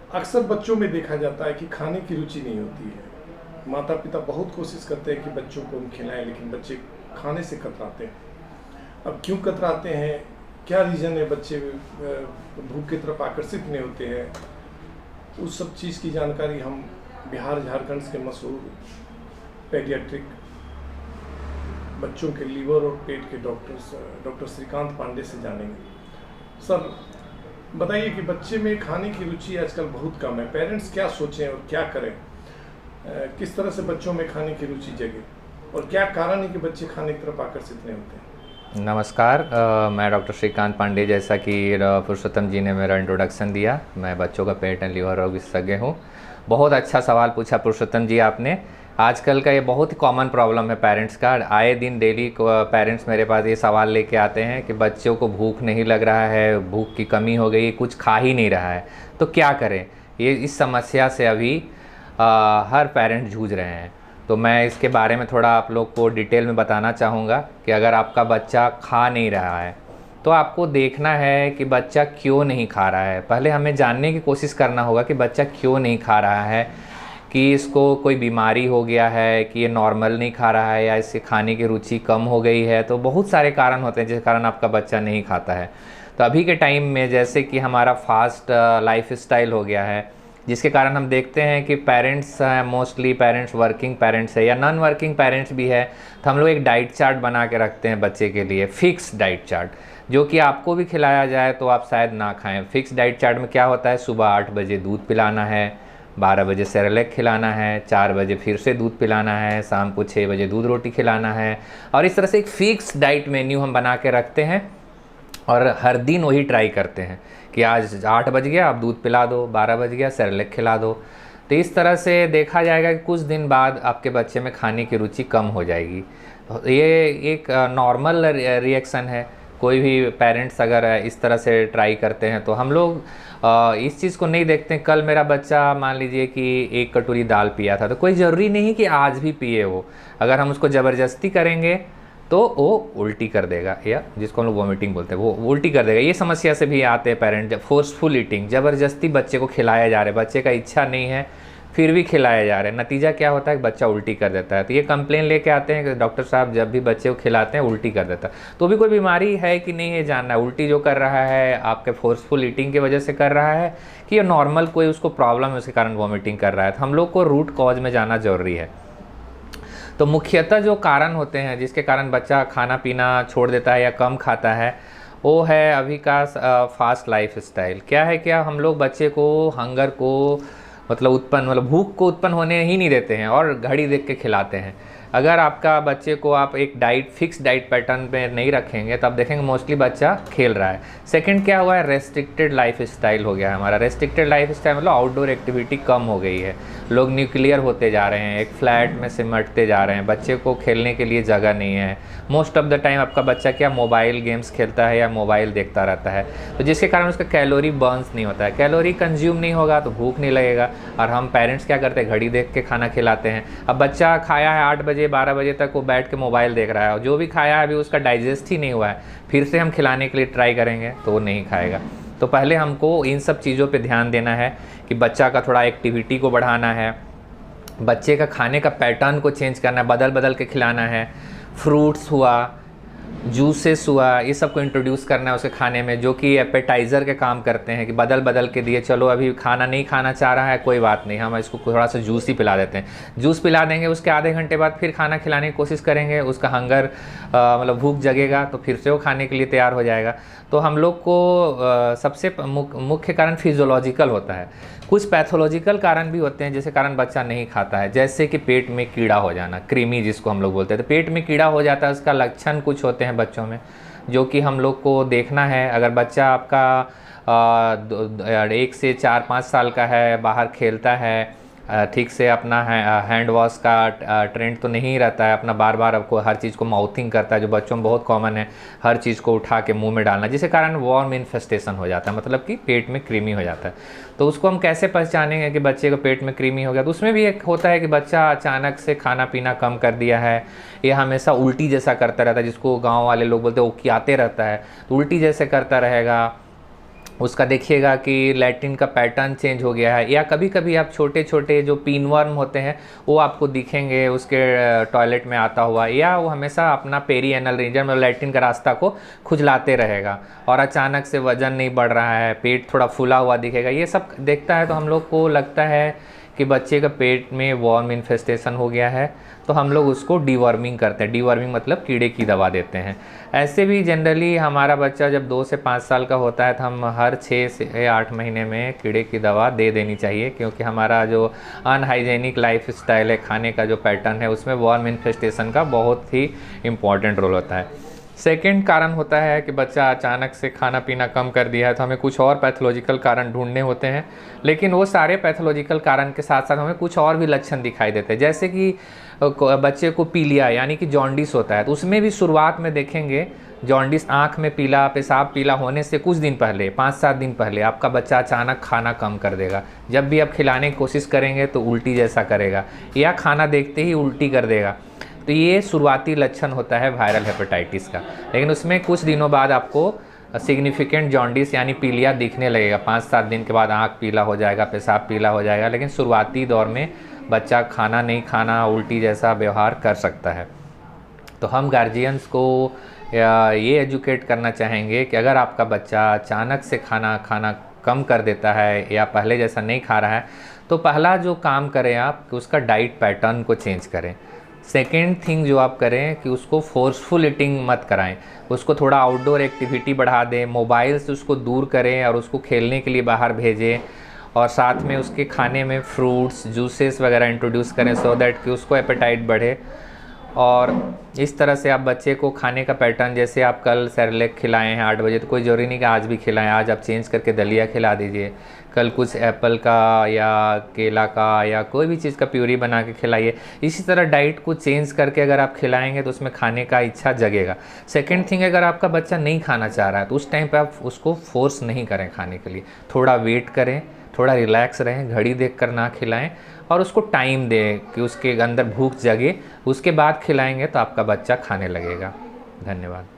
अक्सर बच्चों में देखा जाता है कि खाने की रुचि नहीं होती है। माता पिता बहुत कोशिश करते हैं कि बच्चों को हम खिलाएं, लेकिन बच्चे खाने से कतराते हैं। अब क्यों कतराते हैं, क्या रीज़न है, बच्चे भूख की तरफ आकर्षित नहीं होते हैं, उस सब चीज़ की जानकारी हम बिहार झारखंड के मशहूर पेडियाट्रिक बच्चों के लीवर और पेट के डॉक्टर श्रीकांत पांडे से जानेंगे। सर बताइए कि बच्चे में खाने की रुचि आजकल बहुत कम है, पेरेंट्स क्या सोचें और क्या करें, किस तरह से बच्चों में खाने की रुचि जगे और क्या कारण है कि बच्चे खाने की तरफ आकर्षित नहीं होते? नमस्कार, मैं डॉक्टर श्रीकांत पांडे। जैसा कि पुरुषोत्तम जी ने मेरा इंट्रोडक्शन दिया, मैं बच्चों का पेट एंड लीवर रोग विशेषज्ञ हूँ। बहुत अच्छा सवाल पूछा पुरुषोत्तम जी आपने। आजकल का ये बहुत ही कॉमन प्रॉब्लम है पेरेंट्स का। आए दिन डेली पेरेंट्स मेरे पास ये सवाल लेके आते हैं कि बच्चों को भूख नहीं लग रहा है, भूख की कमी हो गई, कुछ खा ही नहीं रहा है, तो क्या करें। ये इस समस्या से अभी हर पेरेंट जूझ रहे हैं। तो मैं इसके बारे में थोड़ा आप लोग को डिटेल में बताना चाहूँगा कि अगर आपका बच्चा खा नहीं रहा है तो आपको देखना है कि बच्चा क्यों नहीं खा रहा है। पहले हमें जानने की कोशिश करना होगा कि बच्चा क्यों नहीं खा रहा है, कि इसको कोई बीमारी हो गया है, कि ये नॉर्मल नहीं खा रहा है, या इससे खाने की रुचि कम हो गई है। तो बहुत सारे कारण होते हैं जिस कारण आपका बच्चा नहीं खाता है। तो अभी के टाइम में जैसे कि हमारा फास्ट लाइफ स्टाइल हो गया है, जिसके कारण हम देखते हैं कि पेरेंट्स हैं, मोस्टली पेरेंट्स वर्किंग पेरेंट्स है या नॉन वर्किंग पेरेंट्स भी है, तो हम लोग एक डाइट चार्ट बना के रखते हैं बच्चे के लिए, फिक्स डाइट चार्ट, जो कि आपको भी खिलाया जाए तो आप शायद ना खाएं। फिक्स डाइट चार्ट में क्या होता है, सुबह 8 बजे दूध पिलाना है, 12 बजे सेरेलैक खिलाना है, 4 बजे फिर से दूध पिलाना है, शाम को 6 बजे दूध रोटी खिलाना है। और इस तरह से एक फिक्स डाइट मेन्यू हम बना के रखते हैं और हर दिन वही ट्राई करते हैं कि आज 8 बज गया, आप दूध पिला दो, 12 बज गया सेरेलैक खिला दो। तो इस तरह से देखा जाएगा कि कुछ दिन बाद आपके बच्चे में खाने की रुचि कम हो जाएगी। ये एक नॉर्मल रिएक्शन है। कोई भी पेरेंट्स अगर इस तरह से ट्राई करते हैं तो हम लोग इस चीज़ को नहीं देखते हैं। कल मेरा बच्चा मान लीजिए कि 1 कटोरी दाल पिया था, तो कोई ज़रूरी नहीं कि आज भी पिए वो। अगर हम उसको ज़बरदस्ती करेंगे तो वो उल्टी कर देगा, या जिसको हम लोग वॉमिटिंग बोलते हैं, वो उल्टी कर देगा। ये समस्या से भी आते हैं पेरेंट, जब फोर्सफुल ईटिंग, ज़बरदस्ती बच्चे को खिलाया जा रहा है, बच्चे का इच्छा नहीं है फिर भी खिलाया जा रहा है, नतीजा क्या होता है, बच्चा उल्टी कर देता है। तो ये कंप्लेन लेके आते हैं कि डॉक्टर साहब जब भी बच्चे को खिलाते हैं उल्टी कर देता है। तो भी कोई बीमारी है कि नहीं, ये जानना है। उल्टी जो कर रहा है आपके फोर्सफुल ईटिंग की वजह से कर रहा है, कि ये नॉर्मल कोई उसको प्रॉब्लम है उसके कारण वॉमिटिंग कर रहा है। तो हम लोग को रूट कॉज में जाना जरूरी है। तो मुख्यतः जो कारण होते हैं जिसके कारण बच्चा खाना पीना छोड़ देता है या कम खाता है, वो है अभी का फास्ट लाइफ स्टाइल। क्या है, क्या हम लोग बच्चे को हंगर को मतलब भूख को उत्पन्न होने ही नहीं देते हैं और घड़ी देख के खिलाते हैं। अगर आपका बच्चे को आप एक फिक्स डाइट पैटर्न पे नहीं रखेंगे तो आप देखेंगे मोस्टली बच्चा खेल रहा है। सेकंड क्या हुआ है, रेस्ट्रिक्टेड लाइफ स्टाइल हो गया है हमारा। रेस्ट्रिक्टेड लाइफ स्टाइल मतलब आउटडोर एक्टिविटी कम हो गई है, लोग न्यूक्लियर होते जा रहे हैं, एक फ्लैट में सिमटते जा रहे हैं, बच्चे को खेलने के लिए जगह नहीं है। मोस्ट ऑफ द टाइम आपका बच्चा क्या मोबाइल गेम्स खेलता है या मोबाइल देखता रहता है, तो जिसके कारण उसका कैलोरी बर्न्स नहीं होता है। कैलोरी कंज्यूम नहीं होगा तो भूख नहीं लगेगा। और हम पेरेंट्स क्या करते हैं, घड़ी देख के खाना खिलाते हैं। अब बच्चा खाया है 8 बजे 12 बजे तक वो बैठ के मोबाइल देख रहा है, और जो भी खाया है अभी उसका डाइजेस्ट ही नहीं हुआ है, फिर से हम खिलाने के लिए ट्राई करेंगे तो वो नहीं खाएगा। तो पहले हमको इन सब चीज़ों पे ध्यान देना है कि बच्चा का थोड़ा एक्टिविटी को बढ़ाना है, बच्चे का खाने का पैटर्न को चेंज करना है, बदल बदल के खिलाना है। फ्रूट्स हुआ, जूसेस हुआ, ये सब को इंट्रोड्यूस करना है उसके खाने में, जो कि एपेटाइज़र के काम करते हैं, कि बदल बदल के दिए। चलो अभी खाना नहीं खाना चाह रहा है, कोई बात नहीं, हम इसको थोड़ा सा जूस ही पिला देते हैं। जूस पिला देंगे, उसके आधे घंटे बाद फिर खाना खिलाने की कोशिश करेंगे, उसका हंगर मतलब भूख जगेगा तो फिर से वो खाने के लिए तैयार हो जाएगा। तो हम लोग को सबसे मुख्य कारण फिजियोलॉजिकल होता है। कुछ पैथोलॉजिकल कारण भी होते हैं जिसके कारण बच्चा नहीं खाता है, जैसे कि पेट में कीड़ा हो जाना, कृमि जिसको हम लोग बोलते हैं। तो पेट में कीड़ा हो जाता है, उसका लक्षण कुछ होते हैं बच्चों में, जो कि हम लोग को देखना है। अगर बच्चा आपका 1 से 4-5 साल का है, बाहर खेलता है, ठीक से अपना हैंड वॉश का ट्रेंड तो नहीं रहता है, अपना बार बार आपको हर चीज़ को माउथिंग करता है, जो बच्चों में बहुत कॉमन है, हर चीज़ को उठा के मुंह में डालना, जिसके कारण वॉर्म इन्फेस्टेशन हो जाता है, मतलब कि पेट में कृमि हो जाता है। तो उसको हम कैसे पहचानेंगे कि बच्चे को पेट में कृमि हो गया? तो उसमें भी एक होता है कि बच्चा अचानक से खाना पीना कम कर दिया है, या हमेशा उल्टी जैसा करता रहता है, जिसको गाँव वाले लोग बोलते हैं ओकियाते रहता है, तो उल्टी जैसे करता रहेगा, उसका देखिएगा कि लैट्रिन का पैटर्न चेंज हो गया है, या कभी कभी आप छोटे छोटे जो पिनवर्म होते हैं वो आपको दिखेंगे उसके टॉयलेट में आता हुआ, या वो हमेशा अपना पेरिएनल रीजन में लैट्रिन का रास्ता को खुजलाते रहेगा और अचानक से वज़न नहीं बढ़ रहा है, पेट थोड़ा फूला हुआ दिखेगा। ये सब देखता है तो हम लोग को लगता है कि बच्चे का पेट में वॉर्म इन्फेस्टेशन हो गया है, तो हम लोग उसको डीवर्मिंग करते हैं। डीवर्मिंग मतलब कीड़े की दवा देते हैं। ऐसे भी जनरली हमारा बच्चा जब 2 से 5 साल का होता है तो हम हर 6 से 8 महीने में कीड़े की दवा दे देनी चाहिए, क्योंकि हमारा जो अनहाइजेनिक लाइफ स्टाइल है, खाने का जो पैटर्न है, उसमें वॉर्म इन्फेस्टेशन का बहुत ही इम्पॉर्टेंट रोल होता है। सेकेंड कारण होता है कि बच्चा अचानक से खाना पीना कम कर दिया है, तो हमें कुछ और पैथोलॉजिकल कारण ढूंढने होते हैं। लेकिन वो सारे पैथोलॉजिकल कारण के साथ साथ हमें कुछ और भी लक्षण दिखाई देते हैं, जैसे कि बच्चे को पीलिया यानी कि जॉन्डिस होता है, तो उसमें भी शुरुआत में देखेंगे जॉन्डिस, आँख में पीला, पेशाब पीला होने से कुछ दिन पहले, 5-7 दिन पहले आपका बच्चा अचानक खाना कम कर देगा। जब भी आप खिलाने की कोशिश करेंगे तो उल्टी जैसा करेगा, या खाना देखते ही उल्टी कर देगा। तो ये शुरुआती लक्षण होता है वायरल हेपेटाइटिस का। लेकिन उसमें कुछ दिनों बाद आपको सिग्निफिकेंट जॉन्डिस यानी पीलिया दिखने लगेगा। 5-7 दिन के बाद आँख पीला हो जाएगा, पेशाब पीला हो जाएगा। लेकिन शुरुआती दौर में बच्चा खाना नहीं खाना, उल्टी जैसा व्यवहार कर सकता है। तो हम गार्जियंस को ये एजुकेट करना चाहेंगे कि अगर आपका बच्चा अचानक से खाना कम कर देता है या पहले जैसा नहीं खा रहा है, तो पहला जो काम करें आप कि उसका डाइट पैटर्न को चेंज करें। सेकेंड थिंग जो आप करें कि उसको फोर्सफुल ईटिंग मत कराएं, उसको थोड़ा आउटडोर एक्टिविटी बढ़ा दें, मोबाइल से उसको दूर करें और उसको खेलने के लिए बाहर भेजें, और साथ में उसके खाने में फ्रूट्स, जूसेस वगैरह इंट्रोड्यूस करें, सो दैट कि उसको एपेटाइट बढ़े। और इस तरह से आप बच्चे को खाने का पैटर्न, जैसे आप कल सेरेलैक खिलाएं हैं 8 बजे, तो कोई ज़रूरी नहीं कि आज भी खिलाएं। आज आप चेंज करके दलिया खिला दीजिए, कल कुछ एप्पल का या केला का या कोई भी चीज़ का प्यूरी बना के खिलाइए। इसी तरह डाइट को चेंज करके अगर आप खिलाएंगे तो उसमें खाने का इच्छा जगेगा। सेकेंड थिंग, अगर आपका बच्चा नहीं खाना चाह रहा है तो उस टाइम पर आप उसको फोर्स नहीं करें खाने के लिए, थोड़ा वेट करें, थोड़ा रिलैक्स रहें, घड़ी देखकर ना खिलाएं और उसको टाइम दें कि उसके अंदर भूख जगे, उसके बाद खिलाएंगे तो आपका बच्चा खाने लगेगा। धन्यवाद।